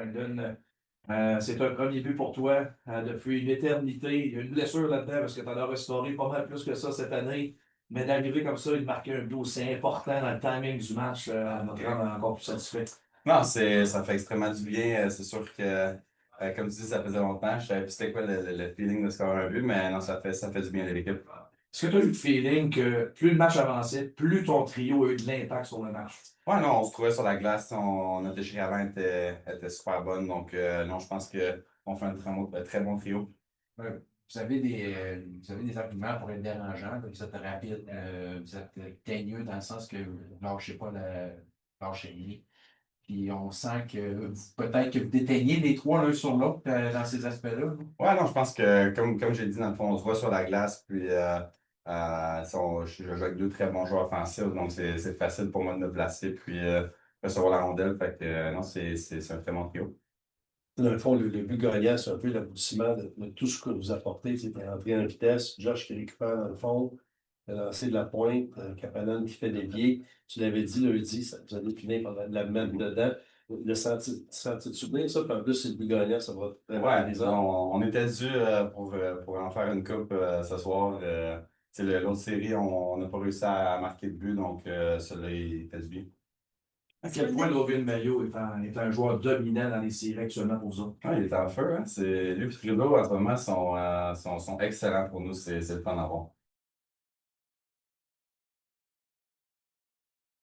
Brandon. C'est un premier but pour toi depuis une éternité. Il y a une blessure là-dedans parce que tu en as restauré pas mal plus que ça cette année. Mais d'arriver comme ça et de marquer un but aussi important dans le timing du match m'a rend encore plus satisfait. Non, ça fait extrêmement du bien. C'est sûr que, comme tu dis, ça faisait longtemps. Je savais plus c'était quoi le feeling de scorer un but, mais non, ça fait du bien à l'équipe. Est-ce que tu as eu le feeling que plus le match avançait, plus ton trio a eu de l'impact sur le match? Ouais, non, on se trouvait sur la glace. Notre déchet avant était super bonne. Donc, non, je pense qu'on fait un très bon trio. Vous avez des arguments pour être dérangeant, vous êtes rapide, vous êtes teigneux dans le sens que vous ne lâchez pas lâchez rien. Puis on sent que peut-être que vous déteignez les trois l'un sur l'autre dans ces aspects-là. Ouais, non, je pense que, comme j'ai dit, dans le fond, on se voit sur la glace. Puis, je joue avec deux très bons joueurs offensifs. Donc, c'est facile pour moi de me placer. Puis, recevoir la rondelle. Fait que, non, c'est un très bon trio. Dans le fond, le but gagnant, c'est un peu l'aboutissement de tout ce que vous apportez. Tu es rentré en vitesse, Josh qui récupère dans le fond, le lancer de la pointe, Capanan qui fait des pieds. Tu l'avais dit lundi, ça vous a décliné pendant de la mettre dedans. Le senti de souvenir, ça, puis en plus, c'est le but gagnant, ça va vraiment Ouais, plaisir. on était dû pour en faire une coupe ce soir. Tu sais, l'autre série, on n'a pas réussi à marquer de but. Donc, celui-là, il fait du bien. À quel point Lovin Mayo est un joueur dominant dans les séries actuellement pour vous? Ouais, il est en feu, hein? Lui et Trudeau, en ce moment, sont excellents pour nous. C'est le fun à voir.